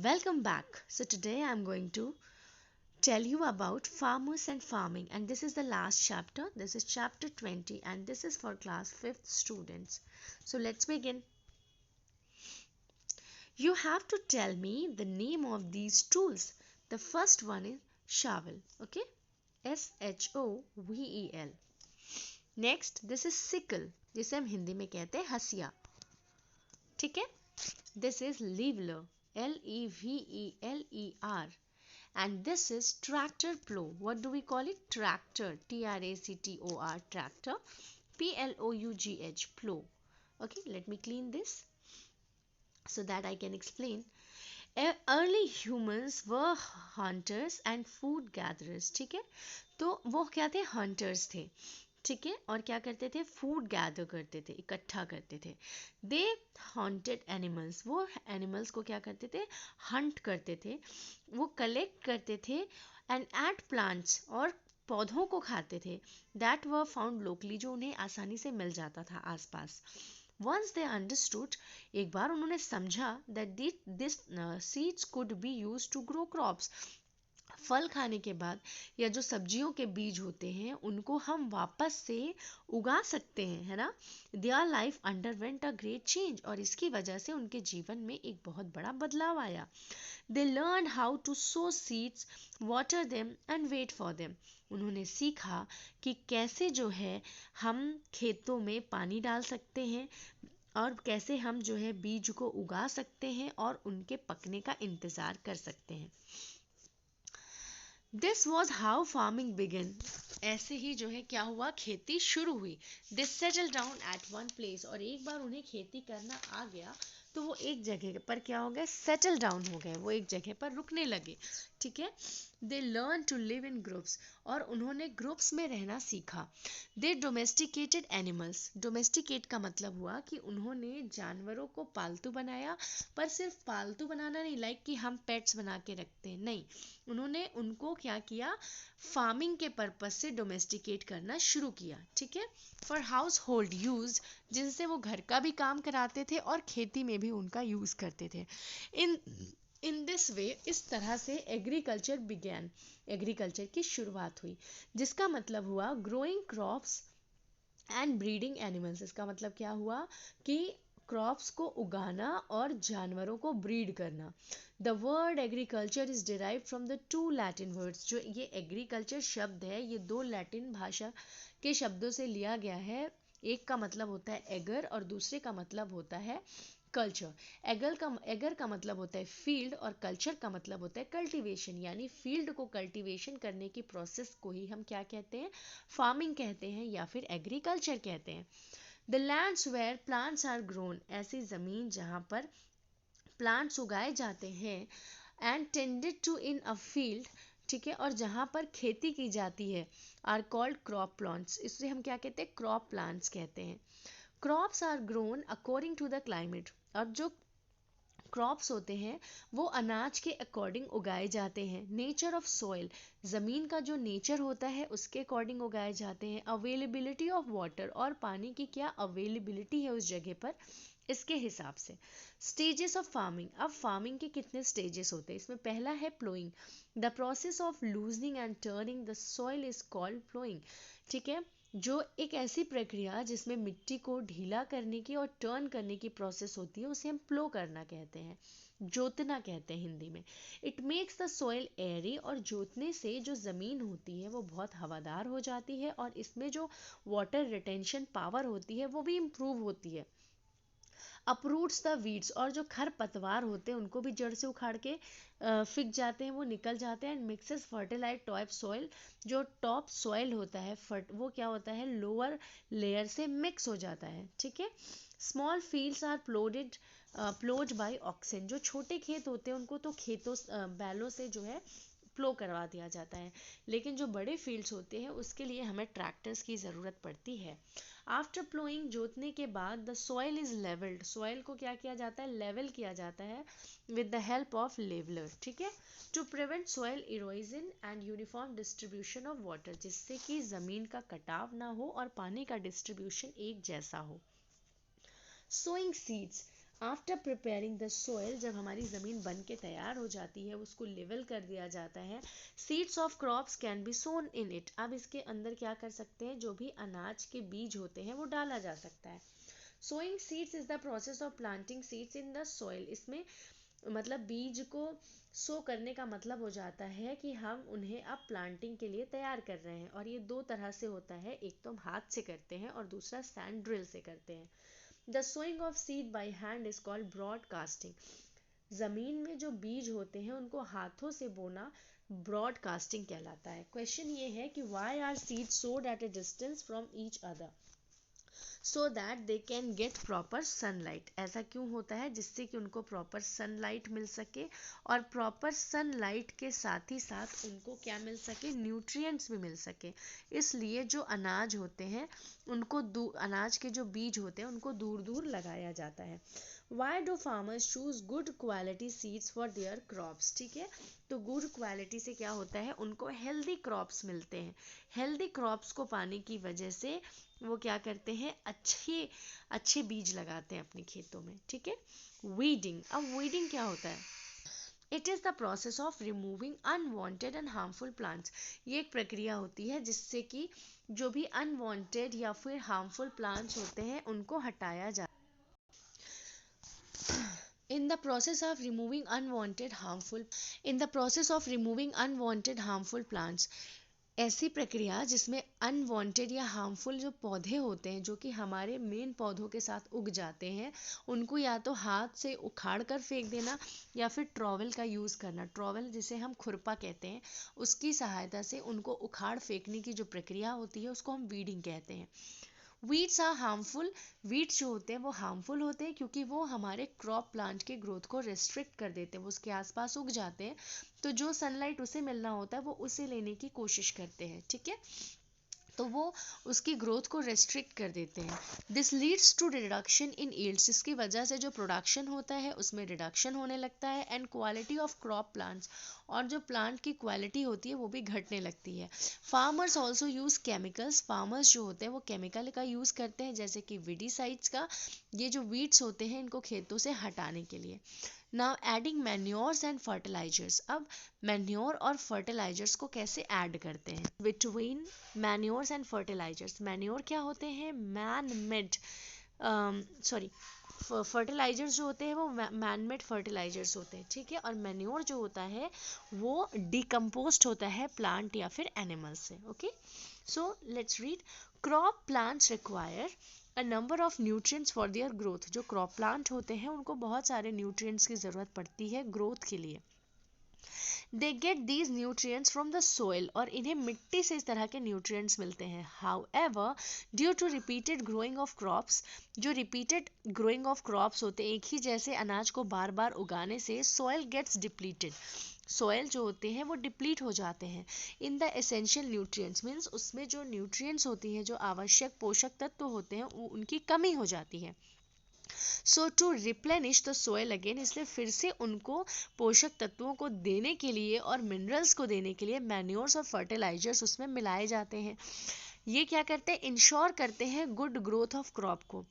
Welcome back. So, today I'm going to tell you about farmers and farming, and this is the last chapter. This is chapter 20, and this is for class 5th students. So, let's begin. You have to tell me the name of these tools. The first one is shovel, okay? SHOVEL. Next this is sickle जिसे हम हिंदी में कहते हैं हसिया. ठीक है. This is leveller LEVELER. And this is tractor plow. What do we call it? Tractor. TRACTOR. Tractor. PLOUGH. Plow. Okay, let me clean this so that I can explain. Early humans were hunters and food gatherers. ठीक है. तो वो क्या थे? Hunters थे. ठीक है. और क्या करते थे? फूड गैदर करते थे, इकट्ठा करते थे. दे हॉन्टेड एनिमल्स. वो एनिमल्स को क्या करते थे? हंट करते थे. वो कलेक्ट करते थे एंड एट प्लांट्स, और पौधों को खाते थे. दैट वर फाउंड लोकली, जो उन्हें आसानी से मिल जाता था आसपास. वंस दे अंडरस्टूड, एक बार उन्होंने समझा that this seeds could be use to grow crops. फल खाने के बाद या जो सब्जियों के बीज होते हैं उनको हम वापस से उगा सकते हैं, है ना. Their life underwent a great change, और इसकी वजह से उनके जीवन में एक बहुत बड़ा बदलाव आया. They learn how to sow seeds, water them and wait for them. उन्होंने सीखा कि कैसे जो है हम खेतों में पानी डाल सकते हैं और कैसे हम जो है बीज को उगा सकते हैं और उनके पकने का इंतज़ार कर सकते हैं. This was how farming begin. ऐसे ही जो है क्या हुआ, खेती शुरू हुई. This settle down at one place, और एक बार उन्हें खेती करना आ गया तो वो एक जगह पर क्या हो गए, सेटल डाउन हो गए. वो एक जगह पर रुकने लगे. ठीक है. They learn to live in groups, और उन्होंने ग्रुप्स में रहना सीखा. दे डोमेस्टिकेटेड एनिमल्स. डोमेस्टिकेट का मतलब हुआ कि उन्होंने जानवरों को पालतू बनाया, पर सिर्फ पालतू बनाना नहीं, लाइक कि हम पेट्स बना के रखते हैं, नहीं. उन्होंने उनको क्या किया, फार्मिंग के पर्पस से डोमेस्टिकेट करना शुरू किया. ठीक है. फॉर हाउस होल्ड यूज, जिनसे वो घर का भी काम कराते थे और खेती में भी उनका यूज करते थे. इन इन दिस वे, इस तरह से एग्रीकल्चर बिगैन. एग्रीकल्चर की शुरुआत हुई, जिसका मतलब हुआ growing crops and breeding animals. इसका मतलब क्या हुआ कि क्रॉप्स को उगाना और जानवरों को ब्रीड करना. The word agriculture is derive from the two Latin words. जो ये एग्रीकल्चर शब्द है ये दो लैटिन भाषा के शब्दों से लिया गया है. एक का मतलब होता है एगर और दूसरे का मतलब होता है कल्चर. एगर का मतलब होता है फील्ड और कल्चर का मतलब होता है कल्टीवेशन. यानी फील्ड को कल्टीवेशन करने की प्रोसेस को ही हम क्या कहते हैं, फार्मिंग कहते हैं या फिर एग्रीकल्चर कहते हैं. The lands where plants are grown. ऐसी ज़मीन जहाँ पर प्लांट्स उगाए जाते हैं. And tended to in a field. ठीक है. और जहाँ पर खेती की जाती है आर कॉल्ड क्रॉप प्लांट्स. इससे हम क्या कहते हैं, क्रॉप प्लांट्स कहते हैं. Crops are grown according to the climate. और जो क्रॉप्स होते हैं वो अनाज के अकॉर्डिंग उगाए जाते हैं. नेचर ऑफ सॉइल, ज़मीन का जो नेचर होता है उसके अकॉर्डिंग उगाए जाते हैं. अवेलेबिलिटी ऑफ वाटर, और पानी की क्या अवेलेबिलिटी है उस जगह पर, इसके हिसाब से. Stages of farming. अब फार्मिंग के कितने स्टेजेस होते हैं, इसमें पहला है ploughing. The process of loosening and turning the soil is called ploughing. ठीक है. जो एक ऐसी प्रक्रिया जिसमें मिट्टी को ढीला करने की और टर्न करने की प्रोसेस होती है उसे हम प्लो करना कहते हैं, जोतना कहते हैं हिंदी में. It makes the soil Airy, और जोतने से जो ज़मीन होती है वो बहुत हवादार हो जाती है और इसमें जो वाटर रिटेंशन पावर होती है वो भी इम्प्रूव होती है. अपरूट्स द वीड्स, और जो खर पतवार होते हैं उनको भी जड़ से उखाड़ के फिक जाते हैं, वो निकल जाते हैं. And mixes fertilize top soil. जो टॉप सॉइल होता है वो क्या होता है, लोअर लेयर से मिक्स हो जाता है. ठीक है. Small fields are ploughed by oxen. जो छोटे खेत होते हैं उनको तो खेतों बैलों से जो है प्लो करवा दिया जाता है, लेकिन जो बड़े फील्ड्स होते हैं उसके लिए हमें ट्रैक्टर्स की ज़रूरत पड़ती है. आफ्टर प्लोइंग, जोतने के बाद, the soil is levelled. Soil को क्या किया जाता है, लेवल किया जाता है with the help of leveller. ठीक है. To prevent soil erosion and uniform distribution of water, जिससे कि ज़मीन का कटाव ना हो और पानी का डिस्ट्रीब्यूशन एक जैसा हो. Sowing seeds. After preparing the soil, जब हमारी ज़मीन बन के तैयार हो जाती है, उसको लेवल कर दिया जाता है, seeds of crops can be sown in it, अब इसके अंदर क्या कर सकते हैं, जो भी अनाज के बीज होते हैं वो डाला जा सकता है। Sowing seeds is the process of planting seeds in the soil, इसमें मतलब बीज को सो करने का मतलब हो जाता है कि हम उन्हें अब प्लांटिंग के लिए तैयार कर रहे हैं, और ये दो तरह से होता है, एक तो हम हाथ से करते हैं और दूसरा सैंड ड्रिल से करते हैं। The sowing of seed by hand is called broadcasting, जमीन में जो बीज होते हैं उनको हाथों से बोना ब्रॉडकास्टिंग कहलाता है। क्वेश्चन ये है कि व्हाई आर सीड सोड at a distance from each other so that they can get proper sunlight, ऐसा क्यों होता है, जिससे कि उनको प्रॉपर सनलाइट मिल सके, और प्रॉपर सनलाइट के साथ ही साथ उनको क्या मिल सके, न्यूट्रिएंट्स भी मिल सके। इसलिए जो अनाज होते हैं उनको अनाज के जो बीज होते हैं उनको दूर दूर लगाया जाता है। Why do farmers choose good quality seeds for their crops, ठीक है, तो गुड क्वालिटी से क्या होता है, उनको हेल्दी क्रॉप्स मिलते हैं। हेल्दी क्रॉप्स को पाने की वजह से वो क्या करते हैं, अच्छे अच्छे बीज लगाते हैं अपने खेतों में, ठीक है। वीडिंग, अब वीडिंग क्या होता है, it is the process of removing unwanted and harmful plants, ये एक प्रक्रिया होती है जिससे कि जो भी अनवांटेड या फिर हार्मफुल प्लांट्स होते हैं उनको हटाया जाए। in the process of removing unwanted harmful in the process of removing unwanted harmful plants, ऐसी प्रक्रिया जिसमें अनवांटेड या हार्मफुल जो पौधे होते हैं जो कि हमारे मेन पौधों के साथ उग जाते हैं, उनको या तो हाथ से उखाड़ कर फेंक देना या फिर ट्रॉवेल का यूज़ करना, ट्रॉवेल जिसे हम खुरपा कहते हैं, उसकी सहायता से उनको उखाड़ फेंकने की जो प्रक्रिया होती है उसको हम वीडिंग कहते हैं। वीड्स आर हार्मफुल, वीड्स जो होते हैं वो हार्मफुल होते हैं क्योंकि वो हमारे क्रॉप प्लांट के ग्रोथ को रेस्ट्रिक्ट कर देते हैं, वो उसके आसपास उग जाते हैं, तो जो सनलाइट उसे मिलना होता है वो उसे लेने की कोशिश करते हैं, ठीक है, तो वो उसकी ग्रोथ को रेस्ट्रिक्ट कर देते हैं। This leads to reduction in yields, इसकी वजह से जो प्रोडक्शन होता है उसमें रिडक्शन होने लगता है, and quality of crop plants, और जो प्लांट की क्वालिटी होती है वो भी घटने लगती है। Farmers also use chemicals, farmers जो होते हैं वो केमिकल का यूज़ करते हैं जैसे कि विडीसाइड्स का, ये जो वीड्स होते हैं इनको खेतों से हटाने के लिए। Now adding manures and fertilisers, अब मैन्योर और फर्टिलाइजर्स को कैसे ऐड करते हैं, between manures and fertilisers, manure क्या होते हैं, मैन मेड सॉरी फर्टिलाइजर्स जो होते हैं वो मैन मेड फर्टिलाइजर्स होते हैं, ठीक है, और मैन्योर जो होता है वो डिकम्पोज्ड होता है प्लांट या फिर एनिमल से। Okay, so let's read, crop plants require a number of nutrients for their growth, जो क्रॉप प्लांट होते हैं उनको बहुत सारे न्यूट्रिएंट्स की ज़रूरत पड़ती है ग्रोथ के लिए। They get these nutrients from the soil, और इन्हें मिट्टी से इस तरह के न्यूट्रिएंट्स मिलते हैं। However due to repeated growing of crops, जो रिपीटेड ग्रोइंग ऑफ क्रॉप्स होते हैं, एक ही जैसे अनाज को बार बार उगाने से सॉइल गेट्स डिप्लीटेड, सॉइल जो होते हैं वो डिप्लीट हो जाते हैं in the essential nutrients, means उसमें जो न्यूट्रिएंट्स होती हैं, जो आवश्यक पोषक तत्व होते हैं वो उनकी कमी हो जाती है। So to replenish the soil again, इसलिए फिर से उनको पोषक तत्वों को देने के लिए और मिनरल्स को देने के लिए मैन्योर्स और फर्टिलाइजर्स उसमें मिलाए जाते हैं। ये क्या करते हैं, इंश्योर करते हैं गुड ग्रोथ ऑफ क्रॉप को।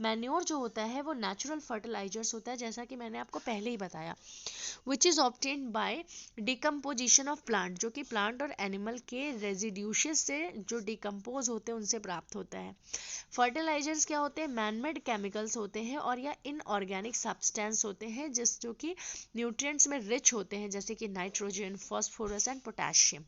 मैन्योर जो होता है वो नेचुरल फर्टिलाइजर्स होता है, जैसा कि मैंने आपको पहले ही बताया, which is obtained by decomposition of plant, जो कि प्लांट और एनिमल के रेजिड्यूशस से जो डिकम्पोज होते हैं उनसे प्राप्त होता है। फर्टिलाइजर्स क्या होते हैं, मैनमेड केमिकल्स होते हैं और या इनऑर्गेनिक सब्सटेंस होते हैं जिस जो कि न्यूट्रिएंट्स में रिच होते हैं, जैसे कि nitrogen, phosphorus and potassium.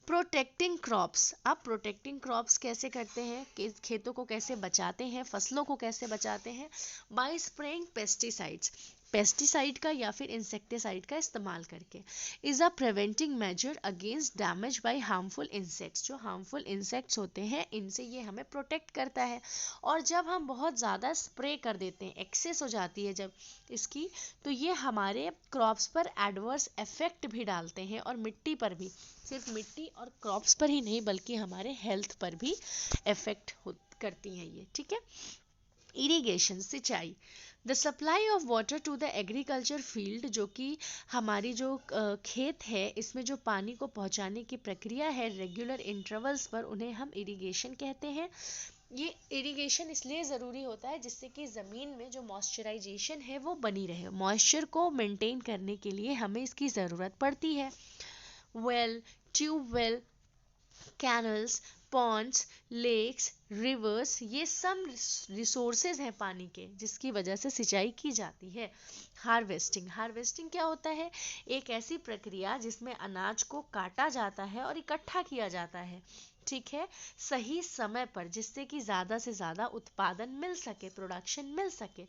Protecting crops, अब प्रोटेक्टिंग क्रॉप्स कैसे करते हैं, खेतों को कैसे बचाते हैं, फसलों को कैसे बचाते हैं, बाय स्प्रेइंग पेस्टिसाइड्स, पेस्टिसाइड का या फिर इंसेक्टिसाइड का इस्तेमाल करके, is a preventing measure against damage by harmful insects, जो हार्मफुल इंसेक्ट्स होते हैं इनसे ये हमें प्रोटेक्ट करता है। और जब हम बहुत ज़्यादा स्प्रे कर देते हैं, एक्सेस हो जाती है जब इसकी, तो ये हमारे क्रॉप्स पर एडवर्स इफेक्ट भी डालते हैं और मिट्टी पर भी, सिर्फ मिट्टी और क्रॉप्स पर ही नहीं बल्कि हमारे हेल्थ पर भी इफेक्ट करती हैं ये, ठीक है। इरिगेशन, सिंचाई, the supply of water to the agriculture field, जो कि हमारी जो खेत है इसमें जो पानी को पहुंचाने की प्रक्रिया है रेगुलर इंटरवल्स पर, उन्हें हम इरिगेशन कहते हैं। ये इरिगेशन इसलिए ज़रूरी होता है जिससे कि ज़मीन में जो मॉइस्चराइजेशन है वो बनी रहे। मॉइस्चर को मेंटेन करने के लिए हमें इसकी ज़रूरत पड़ती है। Well, tubewell, canals, ponds, lakes, rivers, ये सब रिसोर्सेज हैं पानी के जिसकी वजह से सिंचाई की जाती है। हार्वेस्टिंग, हार्वेस्टिंग क्या होता है? एक ऐसी प्रक्रिया जिसमें अनाज को काटा जाता है और इकट्ठा किया जाता है, ठीक है, सही समय पर, जिससे कि ज़्यादा से ज़्यादा उत्पादन मिल सके, प्रोडक्शन मिल सके।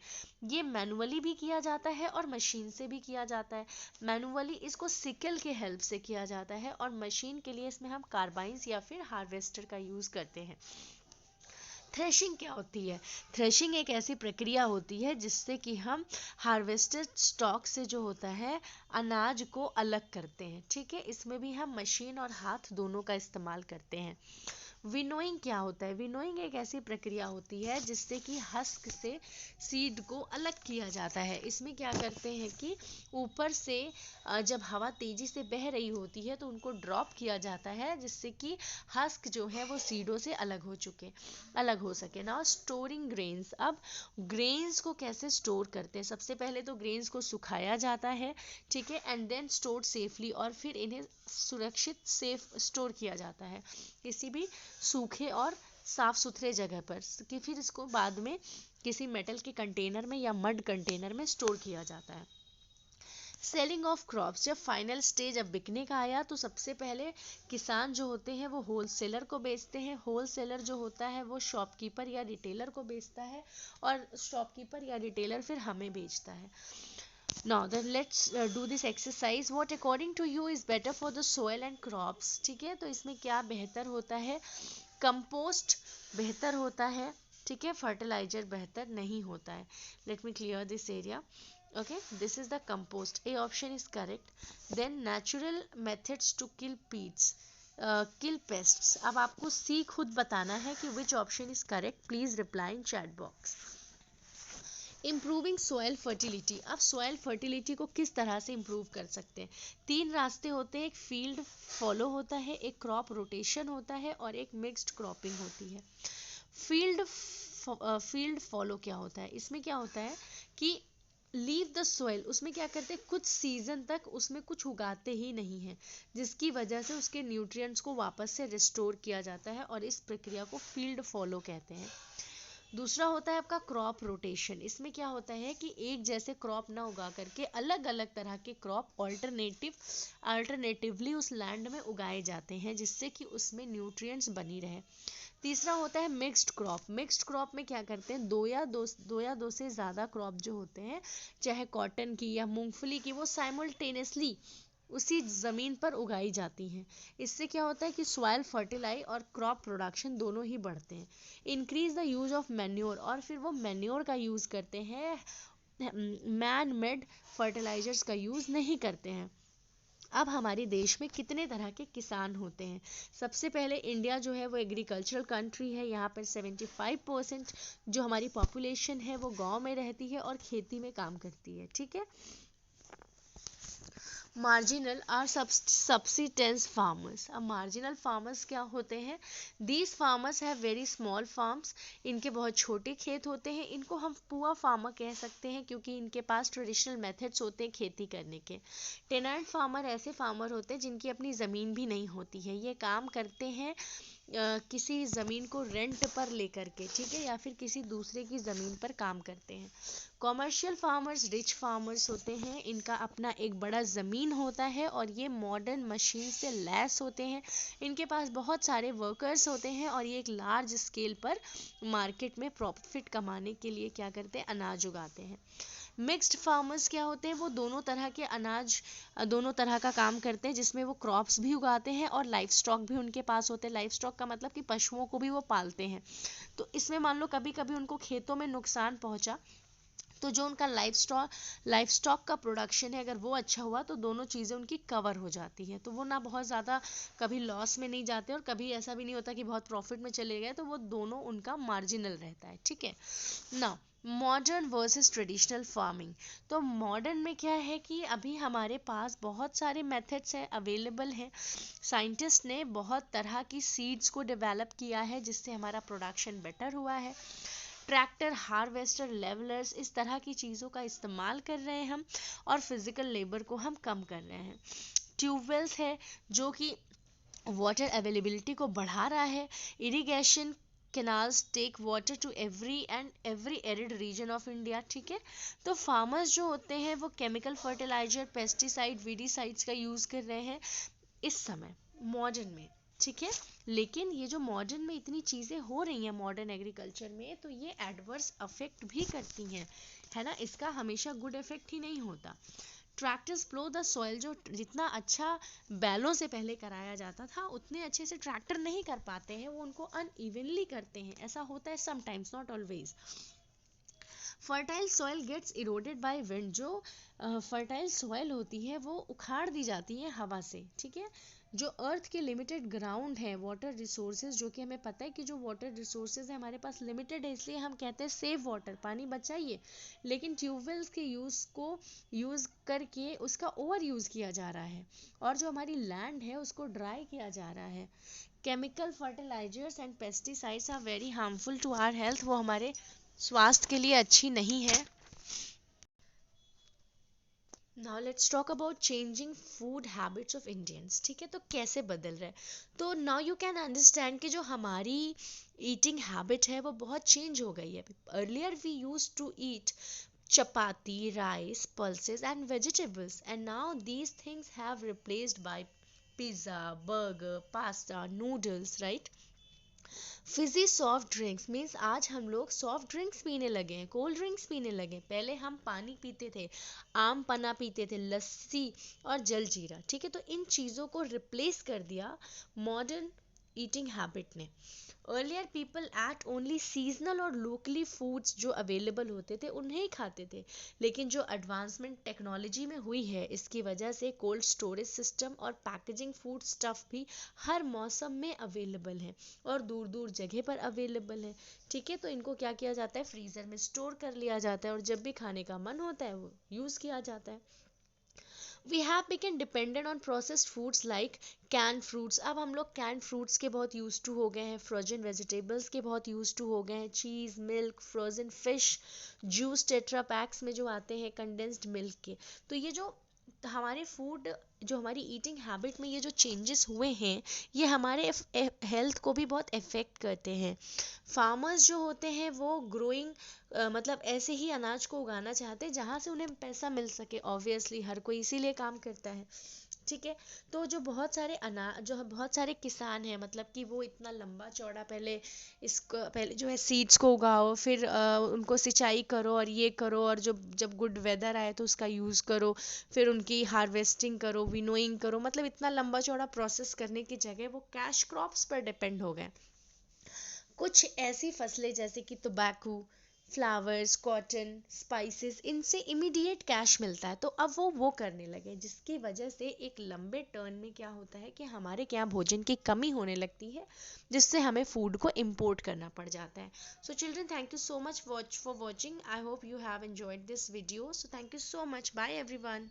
ये मैनुअली भी किया जाता है और मशीन से भी किया जाता है। मैनुअली इसको सिकल के हेल्प से किया जाता है और मशीन के लिए इसमें हम कार्बाइंस या फिर हार्वेस्टर का यूज़ करते हैं। थ्रेशिंग क्या होती है? थ्रेशिंग एक ऐसी प्रक्रिया होती है जिससे कि हम हार्वेस्टेड स्टॉक से जो होता है अनाज को अलग करते हैं, ठीक है। इसमें भी हम मशीन और हाथ दोनों का इस्तेमाल करते हैं। विनोइंग क्या होता है? विनोइंग एक ऐसी प्रक्रिया होती है जिससे कि हस्क से सीड को अलग किया जाता है। इसमें क्या करते हैं कि ऊपर से जब हवा तेजी से बह रही होती है तो उनको ड्रॉप किया जाता है जिससे कि हस्क जो है वो सीडों से अलग हो सके ना। स्टोरिंग ग्रेन्स, अब ग्रेन्स को कैसे स्टोर करते हैं? सबसे पहले तो ग्रेन्स को सुखाया जाता है, ठीक है, एंड देन स्टोर्ड सेफली, और फिर इन्हें सुरक्षित सेफ स्टोर किया जाता है किसी भी सूखे और साफ सुथरे जगह पर, कि फिर इसको बाद में किसी मेटल के कंटेनर में या मड कंटेनर में स्टोर किया जाता है। सेलिंग ऑफ क्रॉप्स, जब फाइनल स्टेज अब बिकने का आया तो सबसे पहले किसान जो होते हैं वो होलसेलर को बेचते हैं। होलसेलर जो होता है वो शॉपकीपर या रिटेलर को बेचता है और शॉपकीपर या रिटेलर फिर हमें बेचता है। Now then let's do this exercise. What according to you is better for the soil and crops? ठीक है, तो इसमें क्या बेहतर होता है? कंपोस्ट बेहतर होता है, ठीक है, फर्टिलाइजर बेहतर नहीं होता है। Let me clear this area. Okay, this is the compost. A option is correct. Then natural methods to kill pests. Kill pests. अब आपको सी खुद बताना है कि which option is correct. Please reply in chat box. Improving soil fertility, अब soil fertility को किस तरह से इम्प्रूव कर सकते हैं? 3 रास्ते होते हैं। एक फील्ड फॉलो होता है, एक क्रॉप रोटेशन होता है और एक मिक्स्ड क्रॉपिंग होती है। फील्ड फॉलो क्या होता है? इसमें क्या होता है कि लीव द सॉइल, उसमें क्या करते हैं, कुछ सीजन तक उसमें कुछ उगाते ही नहीं है जिसकी वजह से उसके न्यूट्रिएंट्स को वापस से रिस्टोर किया जाता है और इस प्रक्रिया को फील्ड फॉलो कहते हैं। दूसरा होता है आपका क्रॉप रोटेशन। इसमें क्या होता है कि एक जैसे क्रॉप ना उगा करके अलग अलग तरह के क्रॉप अल्टरनेटिवली उस लैंड में उगाए जाते हैं जिससे कि उसमें न्यूट्रिएंट्स बनी रहे। तीसरा होता है मिक्स्ड क्रॉप। मिक्स्ड क्रॉप में क्या करते हैं, दो से ज़्यादा क्रॉप जो होते हैं, चाहे कॉटन की या मूंगफली की, वो साइमल्टेनियसली उसी ज़मीन पर उगाई जाती हैं। इससे क्या होता है कि सॉइल फर्टिलाई और क्रॉप प्रोडक्शन दोनों ही बढ़ते हैं। Increase the use of manure, और फिर वो मैन्योर का यूज़ करते हैं, मैन मेड फर्टिलाइजर्स का यूज़ नहीं करते हैं। अब हमारे देश में कितने तरह के किसान होते हैं? सबसे पहले इंडिया जो है वो एग्रीकल्चरल कंट्री है। यहाँ पर 75% जो हमारी पॉपुलेशन है वो गांव में रहती है और खेती में काम करती है, ठीक है। मार्जिनल आर सब्सिस्टेंस फार्मर्स, अब मार्जिनल फार्मर्स क्या होते हैं? These farmers have very small farms, इनके बहुत छोटे खेत होते हैं। इनको हम पुअर फार्मर कह सकते हैं क्योंकि इनके पास ट्रेडिशनल मेथड्स होते हैं खेती करने के। टेनेंट फार्मर ऐसे फार्मर होते हैं जिनकी अपनी ज़मीन भी नहीं होती है, ये काम करते हैं किसी ज़मीन को रेंट पर लेकर के, ठीक है, या फिर किसी दूसरे की ज़मीन पर काम करते हैं। कॉमर्शियल फार्मर्स रिच फार्मर्स होते हैं, इनका अपना एक बड़ा ज़मीन होता है और ये मॉडर्न मशीन से लैस होते हैं। इनके पास बहुत सारे वर्कर्स होते हैं और ये एक लार्ज स्केल पर मार्केट में प्रॉफिट कमाने के लिए क्या करते हैं, अनाज उगाते हैं। मिक्स्ड फार्मर्स क्या होते हैं? वो दोनों तरह के अनाज, दोनों तरह का काम करते हैं जिसमें वो क्रॉप्स भी उगाते हैं और लाइफ स्टॉक भी उनके पास होते हैं। लाइफ स्टॉक का मतलब कि पशुओं को भी वो पालते हैं। तो इसमें मान लो कभी कभी उनको खेतों में नुकसान पहुंचा तो जो उनका लाइफ स्टॉक का प्रोडक्शन है अगर वो अच्छा हुआ तो दोनों चीज़ें उनकी कवर हो जाती हैं, तो वो ना बहुत ज़्यादा कभी लॉस में नहीं जाते और कभी ऐसा भी नहीं होता कि बहुत प्रॉफिट में चले गए, तो वो दोनों उनका मार्जिनल रहता है, ठीक है ना। मॉडर्न वर्सेस ट्रेडिशनल फार्मिंग, तो मॉडर्न में क्या है कि अभी हमारे पास बहुत सारे मेथड्स हैं, अवेलेबल हैं। साइंटिस्ट ने बहुत तरह की सीड्स को डेवलप किया है जिससे हमारा प्रोडक्शन बेटर हुआ है। ट्रैक्टर, हार्वेस्टर, लेवलर्स, इस तरह की चीज़ों का इस्तेमाल कर रहे हैं हम, और फिजिकल लेबर को हम कम कर रहे हैं। ट्यूबवेल्स है जो कि वाटर अवेलेबिलिटी को बढ़ा रहा है। Irrigation canals take water to every arid region of India, ठीक है। तो फार्मर्स जो होते हैं वो केमिकल फर्टिलाइजर, पेस्टिसाइड, वीडिसाइड्स का यूज़ कर रहे हैं इस समय मॉडर्न में, ठीक है। लेकिन ये जो मॉडर्न में इतनी चीज़ें हो रही हैं मॉडर्न एग्रीकल्चर में, तो ये एडवर्स अफेक्ट भी करती हैं, है ना। इसका हमेशा गुड इफेक्ट ही नहीं होता। ट्रैक्टर्स प्लो द सॉइल, जो जितना अच्छा बैलों से पहले कराया जाता था उतने अच्छे से ट्रैक्टर नहीं कर पाते हैं, वो उनको अनइवनली करते हैं, ऐसा होता है sometimes, not always. Fertile soil gets eroded by wind, जो फर्टाइल सॉइल होती है वो उखाड़ दी जाती है हवा से, ठीक है। जो अर्थ के लिमिटेड ग्राउंड है, वाटर रिसोर्सेज, जो कि हमें पता है कि जो वाटर रिसोर्सेज है हमारे पास लिमिटेड है, इसलिए हम कहते हैं सेव वाटर, पानी बचाइए। लेकिन ट्यूबवेल्स के यूज़ करके उसका ओवर यूज़ किया जा रहा है, और जो हमारी लैंड है उसको ड्राई किया जा रहा है। Chemical fertilisers and pesticides are very harmful to our health, वो हमारे स्वास्थ्य के लिए अच्छी नहीं है। Now let's talk about changing food habits of Indians, ठीक है। तो कैसे बदल रहा है, तो नाउ यू कैन अंडरस्टैंड कि जो हमारी ईटिंग हैबिट है वो बहुत चेंज हो गई है। Earlier we use to eat chapati, rice, pulses and vegetables, and now these things have replaced by pizza, burger, pasta, noodles, right? Fiji soft drinks means आज हम लोग सॉफ्ट ड्रिंक्स पीने लगे हैं, कोल्ड ड्रिंक्स पीने लगे हैं। पहले हम पानी पीते थे, आम पन्ना पीते थे, लस्सी और जलजीरा, ठीक है। तो इन चीज़ों को रिप्लेस कर दिया मॉडर्न ईटिंग हैबिट ने। Earlier people at only seasonal और लोकली फूड्स जो अवेलेबल होते थे उन्हें ही खाते थे, लेकिन जो एडवांसमेंट टेक्नोलॉजी में हुई है इसकी वजह से कोल्ड स्टोरेज सिस्टम और पैकेजिंग फूड स्टफ भी हर मौसम में अवेलेबल है और दूर दूर जगह पर अवेलेबल है, ठीक है। तो इनको क्या किया जाता है, फ्रीज़र में स्टोर कर लिया जाता है और जब भी खाने का मन होता है वो यूज़ किया जाता है। We have become dependent on processed foods like can fruits, अब हम लोग कैन फ्रूट्स के बहुत यूज टू हो गए हैं, फ्रोजन वेजिटेबल्स के बहुत यूज टू हो गए हैं, cheese, milk, frozen fish, juice tetra packs में जो आते हैं कंडेंस्ड मिल्क के। तो ये जो हमारे फूड, जो हमारी ईटिंग हैबिट में ये जो चेंजेस हुए हैं ये हमारे हेल्थ को भी बहुत इफ़ेक्ट करते हैं। फार्मर्स जो होते हैं वो ग्रोइंग मतलब ऐसे ही अनाज को उगाना चाहते हैं जहाँ से उन्हें पैसा मिल सके, ऑब्वियसली हर कोई इसीलिए काम करता है, ठीक है। तो जो बहुत सारे किसान हैं, मतलब कि वो इतना लंबा चौड़ा पहले जो है सीड्स को उगाओ, फिर उनको सिंचाई करो और ये करो, और जब गुड वेदर आए तो उसका यूज़ करो, फिर उनकी हार्वेस्टिंग करो, विनोइंग करो, मतलब इतना लंबा चौड़ा प्रोसेस करने की जगह वो कैश क्रॉप्स पर डिपेंड हो गए। कुछ ऐसी फसलें जैसे कि टोबैको, फ्लावर्स, कॉटन, स्पाइसेस, इनसे इमीडिएट कैश मिलता है, तो अब वो करने लगे, जिसकी वजह से एक लंबे टर्न में क्या होता है कि हमारे क्या भोजन की कमी होने लगती है, जिससे हमें फूड को इम्पोर्ट करना पड़ जाता है। So children, thank you so much for watching. I hope you have enjoyed this video. So thank you so much, bye everyone.